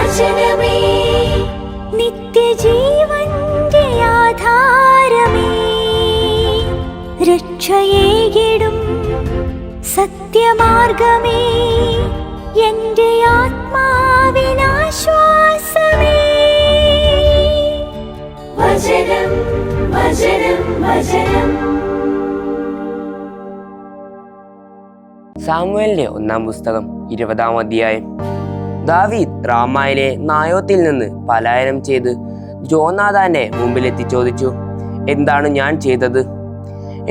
വചനമേ നിത്യജീവന്റെ ആധാരമേ, രക്ഷയേകിടും സത്യമാർഗമേ, എന്റെ ആത്മാവിനാശ്വാസമേ. വചനം വചനം വചനം. സാമുവേലിന്റെ 1-ാം പുസ്തകം 20-ാം അധ്യായം. ദാവീദ് റാമായിലെ നായോത്തിൽ നിന്ന് പലായനം ചെയ്ത് ജോനാഥാന്റെ മുമ്പിലെത്തി ചോദിച്ചു, എന്താണ് ഞാൻ ചെയ്തത്?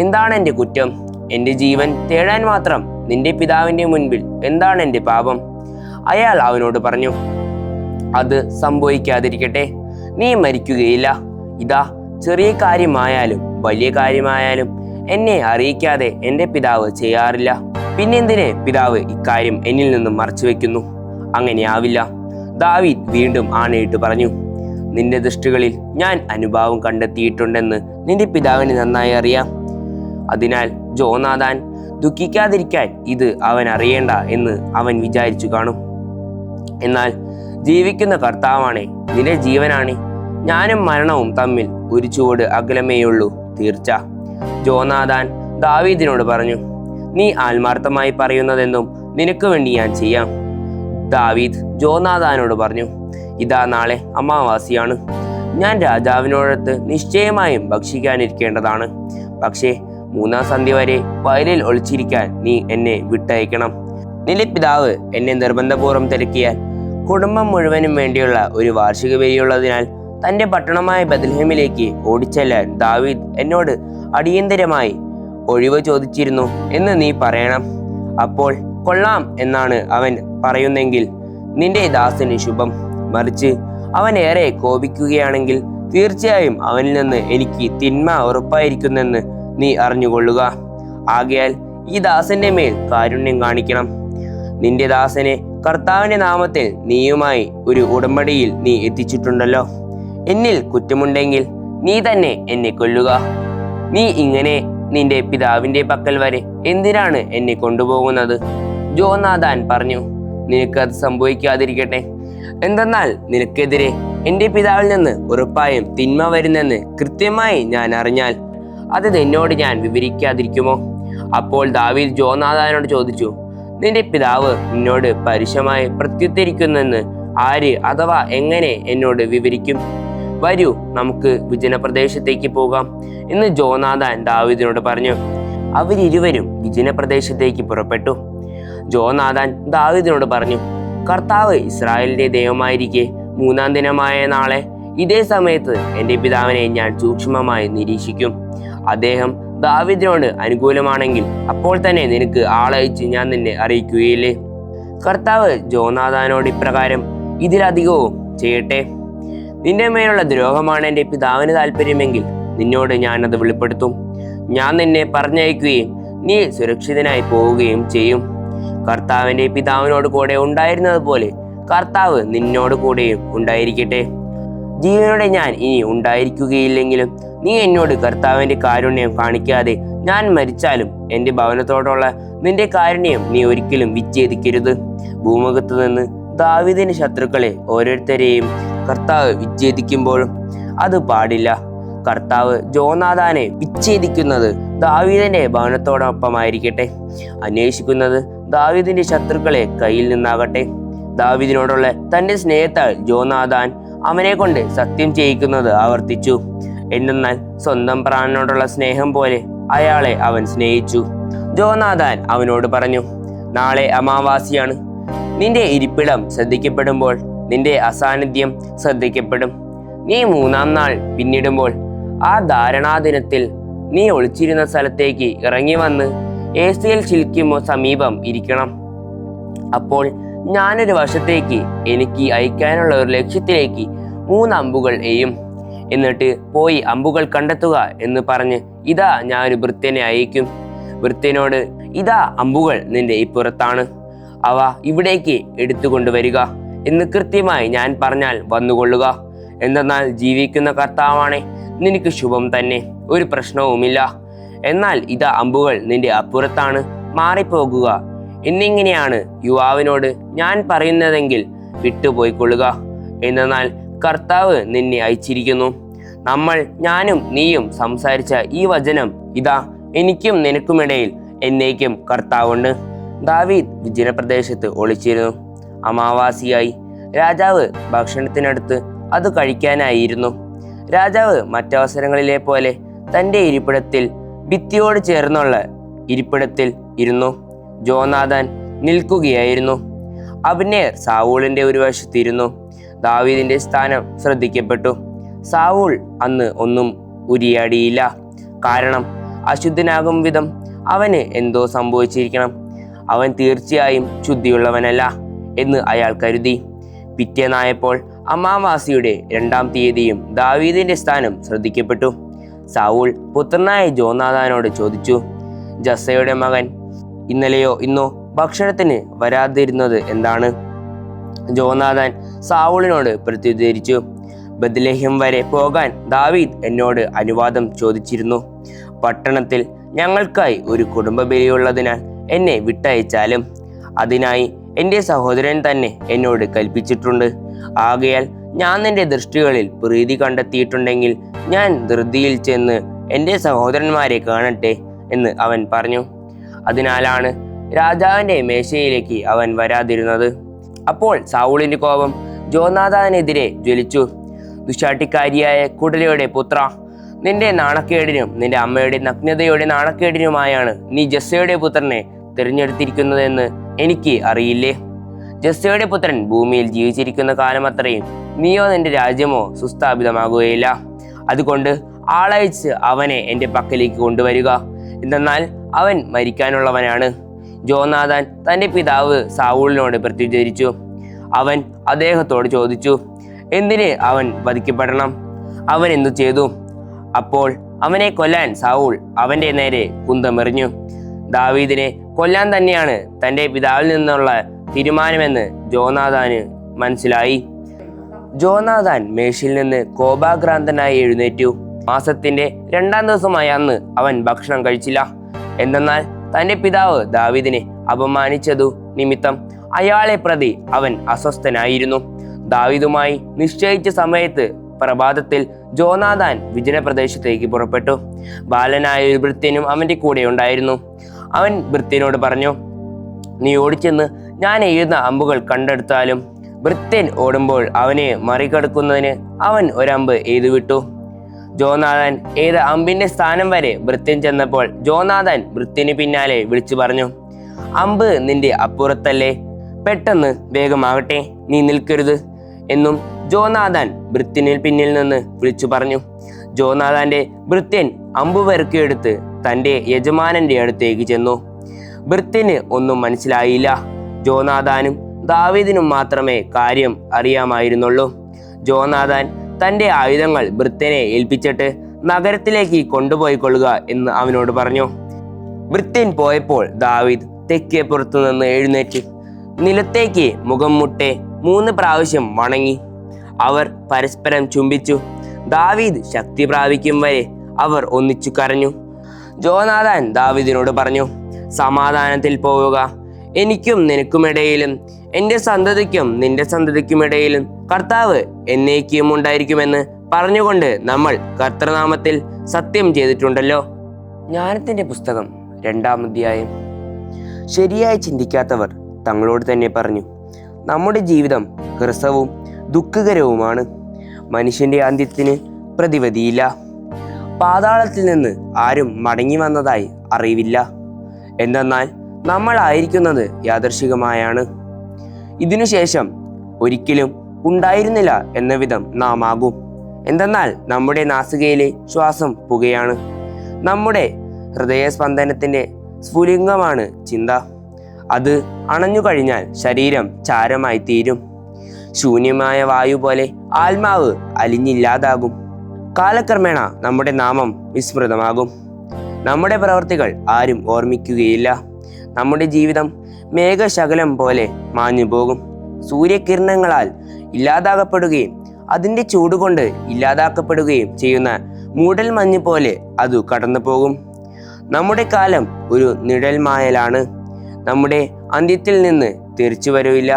എന്താണ് എൻ്റെ കുറ്റം? എൻ്റെ ജീവൻ തേടാൻ മാത്രം നിന്റെ പിതാവിൻ്റെ മുൻപിൽ എന്താണ് എൻ്റെ പാപം? അയാൾ അവനോട് പറഞ്ഞു, അത് സംഭവിക്കാതിരിക്കട്ടെ, നീ മരിക്കുകയില്ല. ഇതാ, ചെറിയ കാര്യമായാലും വലിയ കാര്യമായാലും എന്നെ അറിയിക്കാതെ എൻ്റെ പിതാവ് ചെയ്യാറില്ല. പിന്നെന്തിനെ പിതാവ് ഇക്കാര്യം എന്നിൽ നിന്നും മറച്ചു വെക്കുന്നു? അങ്ങനെയാവില്ല. ദാവീദ് വീണ്ടും ആണയിട്ട് പറഞ്ഞു, നിന്റെ ദൃഷ്ടികളിൽ ഞാൻ അനുഭാവം കണ്ടെത്തിയിട്ടുണ്ടെന്ന് നിന്റെ പിതാവിന് നന്നായി അറിയാം. അതിനാൽ ജോനാഥാൻ ദുഃഖിക്കാതിരിക്കാൻ ഇത് അവൻ അറിയേണ്ട എന്ന് അവൻ വിചാരിച്ചു കാണും. എന്നാൽ ജീവിക്കുന്ന കർത്താവാണേ, നിന്റെ ജീവനാണേ, ഞാനും മരണവും തമ്മിൽ ഒരു ചുവട് അകലമേയുള്ളൂ, തീർച്ച. ജോനാഥാൻ ദാവീദിനോട് പറഞ്ഞു, നീ ആത്മാർത്ഥമായി പറയുന്നതെന്നും നിനക്ക് വേണ്ടി ഞാൻ ചെയ്യാം. ദാവീദ് ജോനാഥാനോട് പറഞ്ഞു, ഇതാ, നാളെ അമാവാസിയാണ്. ഞാൻ രാജാവിനോടൊത്ത് നിശ്ചയമായും ഭക്ഷിക്കാനിരിക്കേണ്ടതാണ്. പക്ഷേ 3-ാം സന്ധ്യ വരെ വയലിൽ ഒളിച്ചിരിക്കാൻ നീ എന്നെ വിട്ടയക്കണം. നിന്റെ പിതാവ് എന്നെ നിർബന്ധപൂർവ്വം തിരക്കിയാൽ കുടുംബം മുഴുവനും വേണ്ടിയുള്ള ഒരു വാർഷിക ബലിയുള്ളതിനാൽ തൻ്റെ പട്ടണമായ ബത്ലഹേമിലേക്ക് ഓടിച്ചെല്ലാൻ ദാവീദ് എന്നോട് അടിയന്തരമായി ഒഴിവ് ചോദിച്ചിരുന്നു എന്ന് നീ പറയണം. അപ്പോൾ കൊള്ളാം എന്നാണ് അവൻ പറയുന്നെങ്കിൽ നിന്റെ ദാസന് ശുഭം. മറിച്ച് അവൻ ഏറെ കോപിക്കുകയാണെങ്കിൽ തീർച്ചയായും അവനിൽ നിന്ന് എനിക്ക് തിന്മ ഉറപ്പായിരിക്കുന്നെന്ന് നീ അറിഞ്ഞുകൊള്ളുക. ആകയാൽ ഈ ദാസന്റെ മേൽ കാരുണ്യം കാണിക്കണം. നിന്റെ ദാസനെ കർത്താവിന്റെ നാമത്തിൽ നീയുമായി ഒരു ഉടമ്പടിയിൽ നീ എത്തിച്ചിട്ടുണ്ടല്ലോ. എന്നിൽ കുറ്റമുണ്ടെങ്കിൽ നീ തന്നെ എന്നെ കൊല്ലുക. നീ ഇങ്ങനെ നിന്റെ പിതാവിന്റെ പക്കൽ വരെ എന്തിനാണ് എന്നെ കൊണ്ടുപോകുന്നത്? ജോനാഥാൻ പറഞ്ഞു, നിനക്കത് സംഭവിക്കാതിരിക്കട്ടെ. എന്തെന്നാൽ നിനക്കെതിരെ എൻ്റെ പിതാവിൽ നിന്ന് ഉറപ്പായും തിന്മ വരുന്നെന്ന് കൃത്യമായി ഞാൻ അറിഞ്ഞാൽ അത് എന്നോട് ഞാൻ വിവരിക്കാതിരിക്കുമോ? അപ്പോൾ ദാവീദ് ജോനാഥാനോട് ചോദിച്ചു, നിന്റെ പിതാവ് നിന്നോട് പരുഷമായി പ്രത്യുത്തരിക്കുന്നെന്ന് ആര് അഥവാ എങ്ങനെ എന്നോട് വിവരിക്കും? വരൂ, നമുക്ക് വിജനപ്രദേശത്തേക്ക് പോകാം എന്ന് ജോനാഥാൻ ദാവീദിനോട് പറഞ്ഞു. അവരിരുവരും വിജനപ്രദേശത്തേക്ക് പുറപ്പെട്ടു. ജോനാഥാൻ ദാവീദിനോട് പറഞ്ഞു, കർത്താവ് ഇസ്രായേലിന്റെ ദൈവമായിരിക്കെ 3-ാം ദിനമായ നാളെ ഇതേ സമയത്ത് എൻ്റെ പിതാവിനെ ഞാൻ സൂക്ഷ്മമായി നിരീക്ഷിക്കും. അദ്ദേഹം ദാവീദിനോട് അനുകൂലമാണെങ്കിൽ അപ്പോൾ തന്നെ നിനക്ക് ആളയച്ച് ഞാൻ നിന്നെ അറിയിക്കുകയില്ലേ? കർത്താവ് ജോനാഥാനോട് ഇപ്രകാരം ഇതിലധികവും ചെയ്യട്ടെ. നിന്റെ മേലുള്ള ദ്രോഹമാണ് എൻ്റെ പിതാവിന് താല്പര്യമെങ്കിൽ നിന്നോട് ഞാൻ അത് വെളിപ്പെടുത്തും. ഞാൻ നിന്നെ പറഞ്ഞയക്കുകയും നീ സുരക്ഷിതനായി പോവുകയും ചെയ്യും. കർത്താവിൻ്റെ പിതാവിനോട് കൂടെ ഉണ്ടായിരുന്നത് പോലെ കർത്താവ് നിന്നോട് കൂടെയും ഉണ്ടായിരിക്കട്ടെ. ജീവനോടെ ഞാൻ ഇനി ഉണ്ടായിരിക്കുകയില്ലെങ്കിലും നീ എന്നോട് കർത്താവിൻ്റെ കാരുണ്യം കാണിക്കാതെ ഞാൻ മരിച്ചാലും എൻ്റെ ഭവനത്തോടുള്ള നിന്റെ കാരുണ്യം നീ ഒരിക്കലും വിച്ഛേദിക്കരുത്. ഭൂമുഖത്ത് നിന്ന് ദാവീദിന്റെ ശത്രുക്കളെ ഓരോരുത്തരെയും കർത്താവ് വിച്ഛേദിക്കുമ്പോഴും അത് പാടില്ല. കർത്താവ് ജോനാഥാനെ വിച്ഛേദിക്കുന്നത് ദാവീദിന്റെ ഭവനത്തോടൊപ്പമായിരിക്കട്ടെ. അന്വേഷിക്കുന്നത് ദാവീദിന്റെ ശത്രുക്കളെ കയ്യിൽ നിന്നാകട്ടെ. ദാവീദിനോടുള്ള തന്റെ സ്നേഹത്താൽ ജോനാഥാൻ അവനെ കൊണ്ട് സത്യം ചെയ്യിക്കുന്നത് ആവർത്തിച്ചു. എന്നാൽ സ്വന്തം പ്രാണനോടുള്ള സ്നേഹം പോലെ അയാളെ അവൻ സ്നേഹിച്ചു. ജോനാഥാൻ അവനോട് പറഞ്ഞു, നാളെ അമാവാസിയാണ്. നിന്റെ ഇരിപ്പിടം ശ്രദ്ധിക്കപ്പെടുമ്പോൾ നിന്റെ അസാന്നിധ്യം ശ്രദ്ധിക്കപ്പെടും. നീ 3-ാം നാൾ പിന്നിടുമ്പോൾ ആ ധാരണാദിനത്തിൽ നീ ഒളിച്ചിരുന്ന സ്ഥലത്തേക്ക് ഇറങ്ങി വന്ന് ഏസേൽ ശിൽക്കിമോ സമീപം ഇരിക്കണം. അപ്പോൾ ഞാനൊരു വശത്തേക്ക് എനിക്ക് അയക്കാനുള്ള ഒരു ലക്ഷ്യത്തിലേക്ക് 3 അമ്പുകൾ എയ്യും. എന്നിട്ട് പോയി അമ്പുകൾ കണ്ടെത്തുക എന്ന് പറഞ്ഞ് ഇതാ ഞാൻ ഒരു ഭൃത്യനെ അയക്കും. ഭൃത്യനോട്, ഇതാ അമ്പുകൾ നിന്റെ ഇപ്പുറത്താണ്, അവ ഇവിടേക്ക് എടുത്തുകൊണ്ടുവരിക എന്ന് കൃത്യമായി ഞാൻ പറഞ്ഞാൽ വന്നുകൊള്ളുക. എന്തെന്നാൽ ജീവിക്കുന്ന കർത്താവാണേ, നിനക്ക് ശുഭം തന്നെ, ഒരു പ്രശ്നവുമില്ല. എന്നാൽ ഇതാ അമ്പുകൾ നിന്റെ അപ്പുറത്താണ്, മാറിപ്പോകുക എന്നിങ്ങനെയാണ് യുവാവിനോട് ഞാൻ പറയുന്നതെങ്കിൽ വിട്ടുപോയിക്കൊള്ളുക. എന്നാൽ കർത്താവ് നിന്നെ അയച്ചിരിക്കുന്നു. ഞാനും നീയും സംസാരിച്ച ഈ വചനം ഇതാ എനിക്കും നിനക്കുമിടയിൽ എന്നേക്കും കർത്താവുണ്ട്. ദാവീദ് വിജനപ്രദേശത്ത് ഒളിച്ചിരുന്നു. അമാവാസിയായി. രാജാവ് ഭക്ഷണത്തിനടുത്ത് അത് കഴിക്കാനായിരുന്നു. രാജാവ് മറ്റവസരങ്ങളിലെ പോലെ തൻ്റെ ഇരിപ്പിടത്തിൽ ഭിത്തിയോട് ചേർന്നുള്ള ഇരിപ്പിടത്തിൽ ഇരുന്നു. ജോനാഥാൻ നിൽക്കുകയായിരുന്നു. അബ്നേർ സാവൂളിന്റെ ഒരു വശത്തിരുന്നു. ദാവീദിന്റെ സ്ഥാനം ശ്രദ്ധിക്കപ്പെട്ടു. സാവൂൾ അന്ന് ഒന്നും ഉരിയാടിയില്ല. കാരണം അശുദ്ധനാകും വിധം അവന് എന്തോ സംഭവിച്ചിരിക്കണം. അവൻ തീർച്ചയായും ശുദ്ധിയുള്ളവനല്ല എന്ന് അയാൾ കരുതി. പിറ്റേന്നായപ്പോൾ അമാവാസിയുടെ 2-ാം തീയതിയും ദാവീദിന്റെ സ്ഥാനം ശ്രദ്ധിക്കപ്പെട്ടു. സാവൂൾ പുത്രനായ ജോനാഥാനോട് ചോദിച്ചു, ജസ്സയുടെ മകൻ ഇന്നലെയോ ഇന്നോ ഭക്ഷണത്തിന് വരാതിരുന്നത് എന്താണ്? ജോനാഥാൻ സാവൂളിനോട് പ്രത്യുദ്ധരിച്ചു, ബത്ലഹേം വരെ പോകാൻ ദാവീദ് എന്നോട് അനുവാദം ചോദിച്ചിരുന്നു. പട്ടണത്തിൽ ഞങ്ങൾക്കായി ഒരു കുടുംബ ബലിയുള്ളതിനാൽ എന്നെ വിട്ടയച്ചാലും അതിനായി എൻ്റെ സഹോദരൻ തന്നെ എന്നോട് കൽപ്പിച്ചിട്ടുണ്ട്. ആകയാൽ ഞാൻ നിന്റെ ദൃഷ്ടികളിൽ പ്രീതി കണ്ടെത്തിയിട്ടുണ്ടെങ്കിൽ ഞാൻ ധൃതിയിൽ ചെന്ന് എൻ്റെ സഹോദരന്മാരെ കാണട്ടെ എന്ന് അവൻ പറഞ്ഞു. അതിനാലാണ് രാജാവിൻ്റെ മേശയിലേക്ക് അവൻ വരാതിരുന്നത്. അപ്പോൾ സാവൂളിന്റെ കോപം ജോനാഥാനെതിരെ ജ്വലിച്ചു. ദുശാട്ടിക്കാരിയായ കുടലയുടെ പുത്ര, നിന്റെ നാണക്കേടിനും നിന്റെ അമ്മയുടെ നഗ്നതയുടെ നാണക്കേടിനുമായാണ് നീ ജസ്സയുടെ പുത്രനെ തിരഞ്ഞെടുത്തിരിക്കുന്നതെന്ന് എനിക്ക് അറിയില്ലേ? ജസ്സയുടെ പുത്രൻ ഭൂമിയിൽ ജീവിച്ചിരിക്കുന്ന കാലം അത്രയും നീയോ നിന്റെ രാജ്യമോ സുസ്ഥാപിതമാകുകയില്ല. അതുകൊണ്ട് ആളയച്ച് അവനെ എൻ്റെ പക്കലേക്ക് കൊണ്ടുവരിക, എന്തെന്നാൽ അവൻ മരിക്കാനുള്ളവനാണ്. ജോനാഥാൻ തൻ്റെ പിതാവ് സാവൂളിനോട് പ്രത്യുദ്ധരിച്ചു. അവൻ അദ്ദേഹത്തോട് ചോദിച്ചു, എന്തിന് അവൻ വധിക്കപ്പെടണം? അവൻ എന്തു ചെയ്തു? അപ്പോൾ അവനെ കൊല്ലാൻ സാവൂൾ അവൻ്റെ നേരെ കുന്തമെറിഞ്ഞു. ദാവീദിനെ കൊല്ലാൻ തന്നെയാണ് തൻ്റെ പിതാവിൽ നിന്നുള്ള തീരുമാനമെന്ന് ജോനാഥാന് മനസ്സിലായി. ജോനാഥാൻ മേശയിൽ നിന്ന് കോപാക്രാന്തനായി എഴുന്നേറ്റു. മാസത്തിന്റെ 2-ാം ദിവസമായ അന്ന് അവൻ ഭക്ഷണം കഴിച്ചില്ല. എന്തെന്നാൽ തൻ്റെ പിതാവ് ദാവീദിനെ അപമാനിച്ചതു നിമിത്തം അയാളെ പ്രതി അവൻ അസ്വസ്ഥനായിരുന്നു. ദാവീദുമായി നിശ്ചയിച്ച സമയത്ത് പ്രഭാതത്തിൽ ജോനാഥാൻ വിജനപ്രദേശത്തേക്ക് പുറപ്പെട്ടു. ബാലനായ ഒരു ഭൃത്യനും അവൻ്റെ കൂടെ ഉണ്ടായിരുന്നു. അവൻ ഭൃത്യനോട് പറഞ്ഞു, നീ ഓടിച്ചെന്ന് ഞാൻ എഴുതുന്ന അമ്പുകൾ കണ്ടെടുത്താലും. ഭൃത്യൻ ഓടുമ്പോൾ അവനെ മറികടക്കുന്നതിന് അവൻ ഒരമ്പ് എഴുതുവിട്ടു. ജോനാഥാൻ ഏത് അമ്പിന്റെ സ്ഥാനം വരെ ഭൃത്യൻ ചെന്നപ്പോൾ ജോനാഥാൻ ഭൃത്യന് പിന്നാലെ വിളിച്ചു പറഞ്ഞു, അമ്പ് നിന്റെ അപ്പുറത്തല്ലേ, പെട്ടെന്ന് വേഗമാകട്ടെ, നീ നിൽക്കരുത് എന്നും ജോനാഥാൻ ഭൃത്യനിൽ പിന്നിൽ നിന്ന് വിളിച്ചു പറഞ്ഞു. ജോനാഥാന്റെ ഭൃത്യൻ അമ്പു പെറുക്കിയെടുത്ത് തൻ്റെ യജമാനന്റെ അടുത്തേക്ക് ചെന്നു. ഭൃത്യന് ഒന്നും മനസ്സിലായില്ല. ജോനാഥാനും ദാവീദിനും മാത്രമേ കാര്യം അറിയാമായിരുന്നുള്ളൂ. ജോനാഥാൻ തൻ്റെ ആയുധങ്ങൾ ഭൃത്യനെ ഏൽപ്പിച്ചിട്ട് നഗരത്തിലേക്ക് കൊണ്ടുപോയിക്കൊള്ളുക എന്ന് അവനോട് പറഞ്ഞു. ഭൃത്യൻ പോയപ്പോൾ ദാവീദ് തെക്കേ പുറത്തു നിന്ന് എഴുന്നേറ്റ് നിലത്തേക്ക് മുഖം മുട്ടെ 3 പ്രാവശ്യം വണങ്ങി. അവർ പരസ്പരം ചുംബിച്ചു. ദാവീദ് ശക്തി പ്രാപിക്കും വരെ അവർ ഒന്നിച്ചു കരഞ്ഞു. ജോനാഥാൻ ദാവീദിനോട് പറഞ്ഞു, സമാധാനത്തിൽ പോവുക, എനിക്കും നിനക്കുമിടയിലും എൻ്റെ സന്തതിക്കും നിന്റെ സന്തതിക്കുമിടയിലും കർത്താവ് എന്നേക്കും ഉണ്ടായിരിക്കുമെന്ന് പറഞ്ഞുകൊണ്ട് നമ്മൾ കർത്തൃനാമത്തിൽ സത്യം ചെയ്തിട്ടുണ്ടല്ലോ. ജ്ഞാനത്തിൻ്റെ പുസ്തകം 2-ാം അധ്യായം. ശരിയായി ചിന്തിക്കാത്തവർ തങ്ങളോട് തന്നെ പറഞ്ഞു, നമ്മുടെ ജീവിതം ഹ്രസ്വവും ദുഃഖകരവുമാണ്. മനുഷ്യന്റെ അന്ത്യത്തിന് പ്രതിവിധിയില്ല. പാതാളത്തിൽ നിന്ന് ആരും മടങ്ങി വന്നതായി അറിവില്ല. എന്തെന്നാൽ നമ്മളായിരിക്കുന്നത് യാദൃശികമായാണ്. ഇതിനുശേഷം ഒരിക്കലും ഉണ്ടായിരുന്നില്ല എന്ന വിധം നാം ആകും. എന്തെന്നാൽ നമ്മുടെ നാസികയിലെ ശ്വാസം പുകയാണ്. നമ്മുടെ ഹൃദയസ്പന്ദനത്തിന്റെ സ്ഫുലിംഗമാണ് ചിന്ത. അത് അണഞ്ഞു കഴിഞ്ഞാൽ ശരീരം ചാരമായി തീരും. ശൂന്യമായ വായു പോലെ ആത്മാവ് അലിഞ്ഞില്ലാതാകും. കാലക്രമേണ നമ്മുടെ നാമം വിസ്മൃതമാകും. നമ്മുടെ പ്രവർത്തികൾ ആരും ഓർമ്മിക്കുകയില്ല. നമ്മുടെ ജീവിതം മേഘശകലം പോലെ മാഞ്ഞു പോകും. സൂര്യകിരണങ്ങളാൽ ഇല്ലാതാക്കപ്പെടുകയും അതിൻ്റെ ചൂടുകൊണ്ട് ഇല്ലാതാക്കപ്പെടുകയും ചെയ്യുന്ന മൂടൽ മഞ്ഞ് പോലെ അത് കടന്നു പോകും. നമ്മുടെ കാലം ഒരു നിഴൽമായലാണ്. നമ്മുടെ അന്ത്യത്തിൽ നിന്ന് തിരിച്ചു വരില്ല.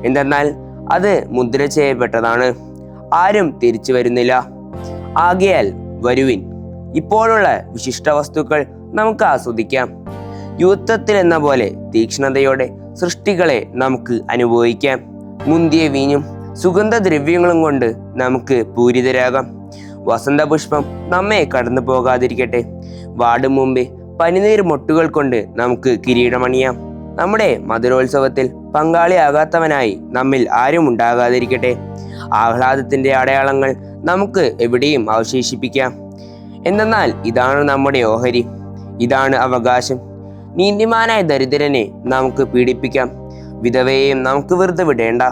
എന്തെന്നാൽ അത് മുദ്ര ചെയ്യപ്പെട്ടതാണ്. ആരും തിരിച്ചു വരുന്നില്ല. ആകയാൽ വരുവിൻ, ഇപ്പോഴുള്ള വിശിഷ്ട വസ്തുക്കൾ നമുക്ക് ആസ്വദിക്കാം. യുദ്ധത്തിൽ എന്ന പോലെ തീക്ഷ്ണതയോടെ സൃഷ്ടികളെ നമുക്ക് അനുഭവിക്കാം. മുന്തിയ വീഞ്ഞും സുഗന്ധദ്രവ്യങ്ങളും കൊണ്ട് നമുക്ക് പൂരിതരാകാം. വസന്തപുഷ്പം നമ്മെ കടന്നു പോകാതിരിക്കട്ടെ. വാടും മുമ്പേ പനിനീർ മൊട്ടുകൾ കൊണ്ട് നമുക്ക് കിരീടമണിയാം. നമ്മുടെ മധുരോത്സവത്തിൽ പങ്കാളിയാകാത്തവനായി നമ്മിൽ ആരും ഉണ്ടാകാതിരിക്കട്ടെ. ആഹ്ലാദത്തിന്റെ അടയാളങ്ങൾ നമുക്ക് എവിടെയും അവശേഷിപ്പിക്കാം. എന്തെന്നാൽ ഇതാണ് നമ്മുടെ ഓഹരി, ഇതാണ് അവകാശം. നീതിമാനായ ദരിദ്രനെ നമുക്ക് പീഡിപ്പിക്കാം, വിധവയെയും നമുക്ക് വെറുതെ വിടേണ്ട.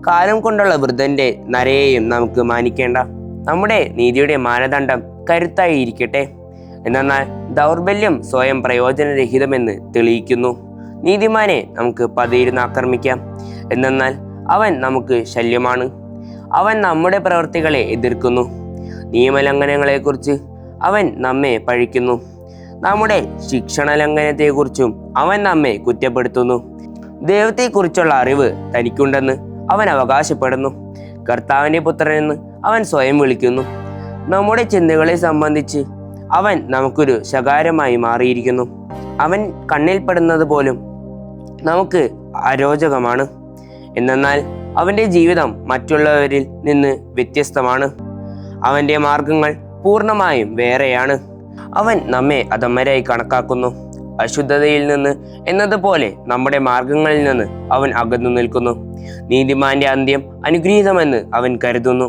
കാലം കൊണ്ടുള്ള വൃദ്ധന്റെ നരയെയും നമുക്ക് മാനിക്കേണ്ട. നമ്മുടെ നീതിയുടെ മാനദണ്ഡം കരുത്തായി ഇരിക്കട്ടെ. എന്നാൽ ദൗർബല്യം സ്വയം പ്രയോജനരഹിതമെന്ന് തെളിയിക്കുന്നു. നീതിമാനെ നമുക്ക് പതിയിരുന്ന് ആക്രമിക്കാം, എന്നാൽ അവൻ നമുക്ക് ശല്യമാണ്. അവൻ നമ്മുടെ പ്രവൃത്തികളെ എതിർക്കുന്നു. നിയമലംഘനങ്ങളെക്കുറിച്ച് അവൻ നമ്മെ പഴിക്കുന്നു. നമ്മുടെ ശിക്ഷണ ലംഘനത്തെക്കുറിച്ചും അവൻ നമ്മെ കുറ്റപ്പെടുത്തുന്നു. ദൈവത്തെക്കുറിച്ചുള്ള അറിവ് തനിക്കുണ്ടെന്ന് അവൻ അവകാശപ്പെടുന്നു. കർത്താവിൻ്റെ പുത്രനെന്ന് അവൻ സ്വയം വിളിക്കുന്നു. നമ്മുടെ ചിന്തകളെ സംബന്ധിച്ച് അവൻ നമുക്കൊരു ശകാരമായി മാറിയിരിക്കുന്നു. അവൻ കണ്ണിൽപ്പെടുന്നത് പോലും നമുക്ക് അരോചകമാണ്. എന്നാൽ അവൻ്റെ ജീവിതം മറ്റുള്ളവരിൽ നിന്ന് വ്യത്യസ്തമാണ്. അവൻ്റെ മാർഗങ്ങൾ പൂർണ്ണമായും വേറെയാണ്. അവൻ നമ്മെ അധമരായി കണക്കാക്കുന്നു. അശുദ്ധതയിൽ നിന്ന് എന്നതുപോലെ നമ്മുടെ മാർഗങ്ങളിൽ നിന്ന് അവൻ അകന്നു നിൽക്കുന്നു. നീതിമാന്റെ അന്ത്യം അനുഗ്രഹീതമെന്ന് അവൻ കരുതുന്നു.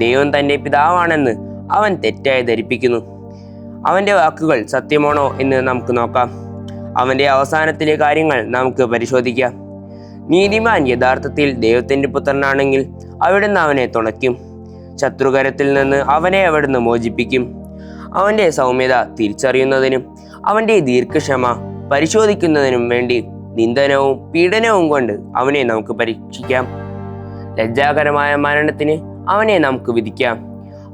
ദൈവം തൻ്റെ പിതാവാണെന്ന് അവൻ തെറ്റായി ധരിപ്പിക്കുന്നു. അവൻ്റെ വാക്കുകൾ സത്യമാണോ എന്ന് നമുക്ക് നോക്കാം. അവൻ്റെ അവസാനത്തിലെ കാര്യങ്ങൾ നമുക്ക് പരിശോധിക്കാം. നീതിമാൻ യഥാർത്ഥത്തിൽ ദൈവത്തിൻ്റെ പുത്രനാണെങ്കിൽ അവിടുന്ന് അവനെ തുണയ്ക്കും. ശത്രുകരത്തിൽ നിന്ന് അവനെ അവിടുന്ന് മോചിപ്പിക്കും. അവൻ്റെ സൗമ്യത തിരിച്ചറിയുന്നതിനും അവൻ്റെ ദീർഘക്ഷമ പരിശോധിക്കുന്നതിനും വേണ്ടി നിന്ദനവും പീഡനവും കൊണ്ട് അവനെ നമുക്ക് പരീക്ഷിക്കാം. ലജ്ജാകരമായ മരണത്തിന് അവനെ നമുക്ക് വിധിക്കാം.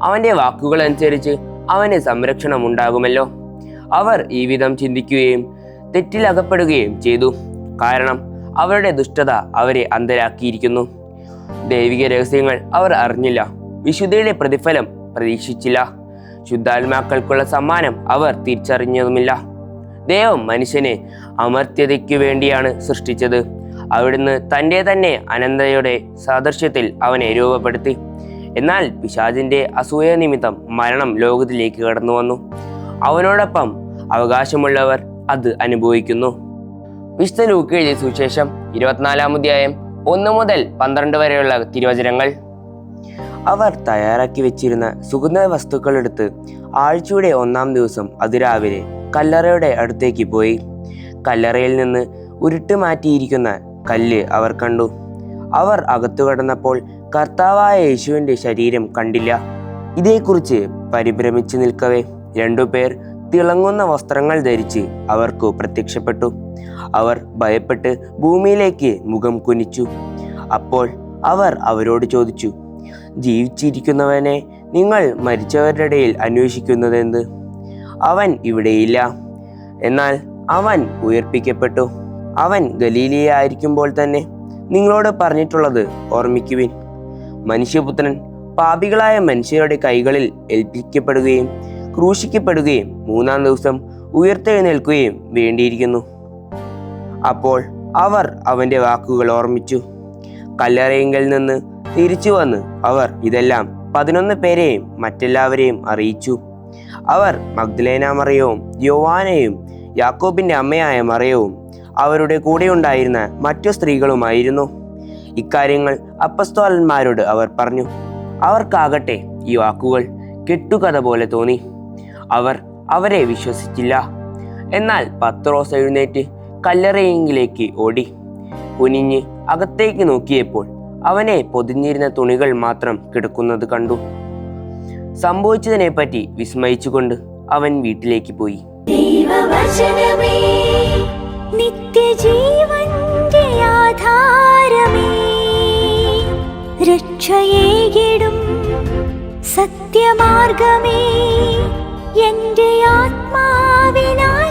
അവൻ്റെ വാക്കുകൾ അനുസരിച്ച് അവന് സംരക്ഷണം ഉണ്ടാകുമല്ലോ. അവർ ഈ വിധം ചിന്തിക്കുകയും തെറ്റിലകപ്പെടുകയും ചെയ്തു. കാരണം അവരുടെ ദുഷ്ടത അവരെ അന്ധരാക്കിയിരിക്കുന്നു. ദൈവിക രഹസ്യങ്ങൾ അവർ അറിഞ്ഞില്ല. വിശുദ്ധിയുടെ പ്രതിഫലം പ്രതീക്ഷിച്ചില്ല. ശുദ്ധാത്മാക്കൾക്കുള്ള സമ്മാനം അവർ തിരിച്ചറിഞ്ഞതുമില്ല. ദൈവം മനുഷ്യനെ അമർത്യതയ്ക്കു വേണ്ടിയാണ് സൃഷ്ടിച്ചത്. അവിടുന്ന് തൻ്റെ തന്നെ അനന്തയുടെ സാദൃശ്യത്തിൽ അവനെ രൂപപ്പെടുത്തി. എന്നാൽ പിശാചിന്റെ അസൂയ നിമിത്തം മരണം ലോകത്തിലേക്ക് കടന്നു വന്നു. അവനോടൊപ്പം അവകാശമുള്ളവർ അത് അനുഭവിക്കുന്നു. വിശുദ്ധ ലൂക്ക എഴുതിയ സുവിശേഷം 24-ാം അധ്യായം 1 മുതൽ 12 വരെയുള്ള തിരുവചനങ്ങൾ. അവർ തയ്യാറാക്കി വെച്ചിരുന്ന സുഗന്ധ വസ്തുക്കൾ എടുത്ത് ആഴ്ചയുടെ 1-ാം ദിവസം അതിരാവിലെ കല്ലറയുടെ അടുത്തേക്ക് പോയി. കല്ലറയിൽ നിന്ന് ഉരുട്ട് മാറ്റിയിരിക്കുന്ന കല്ല് അവർ കണ്ടു. അവർ അകത്തു കടന്നപ്പോൾ കർത്താവായ യേശുവിൻ്റെ ശരീരം കണ്ടില്ല. ഇതേക്കുറിച്ച് പരിഭ്രമിച്ചു നിൽക്കവേ 2 പേർ തിളങ്ങുന്ന വസ്ത്രങ്ങൾ ധരിച്ച് അവർക്ക് പ്രത്യക്ഷപ്പെട്ടു. അവർ ഭയപ്പെട്ട് ഭൂമിയിലേക്ക് മുഖം കുനിച്ചു. അപ്പോൾ അവർ അവരോട് ചോദിച്ചു, ജീവിച്ചിരിക്കുന്നവനെ നിങ്ങൾ മരിച്ചവരുടെ ഇടയിൽ അന്വേഷിക്കുന്നതെന്ത്? അവൻ ഇവിടെയില്ല, എന്നാൽ അവൻ ഉയർപ്പിക്കപ്പെട്ടു. അവൻ ഗലീലയായിരിക്കുമ്പോൾ തന്നെ നിങ്ങളോട് പറഞ്ഞിട്ടുള്ളത് ഓർമ്മിക്കുവിൻ. മനുഷ്യപുത്രൻ പാപികളായ മനുഷ്യരുടെ കൈകളിൽ ഏൽപ്പിക്കപ്പെടുകയും ക്രൂശിക്കപ്പെടുകയും 3-ാം ദിവസം ഉയർത്തെഴുന്നേൽക്കുകയും വേണ്ടിയിരിക്കുന്നു. അപ്പോൾ അവർ അവൻ്റെ വാക്കുകൾ ഓർമ്മിച്ചു. കല്ലറയിങ്കൽ നിന്ന് തിരിച്ചു വന്ന് അവർ ഇതെല്ലാം 11 പേരെയും മറ്റെല്ലാവരെയും അറിയിച്ചു. അവർ മഗ്ദലേന മറിയവും യോവാനയും യാക്കോബിൻ്റെ അമ്മയായ മറിയവും അവരുടെ കൂടെ ഉണ്ടായിരുന്ന മറ്റു സ്ത്രീകളുമായിരുന്നു. ഇക്കാര്യങ്ങൾ അപ്പസ്തോലന്മാരോട് അവർ പറഞ്ഞു. അവർക്കാകട്ടെ ഈ വാക്കുകൾ കെട്ടുകഥ പോലെ തോന്നി. അവർ അവരെ വിശ്വസിച്ചില്ല. എന്നാൽ പത്രോസ് എഴുന്നേറ്റ് കല്ലറയിലേക്ക് ഓടി. കുനിഞ്ഞ് അകത്തേക്ക് നോക്കിയപ്പോൾ അവനെ പൊതിഞ്ഞിരുന്ന തുണികൾ മാത്രം കിടക്കുന്നത് കണ്ടു. സംഭവിച്ചതിനെപ്പറ്റി വിസ്മയിച്ചുകൊണ്ട് അവൻ വീട്ടിലേക്ക് പോയി. ദൈവവചനമേ, നിത്യജീവന്റെ ആധാരമേ, രക്ഷയേകിടും സത്യമാർഗമേ, എന്റെ ആത്മാവിനാശ്വാസം.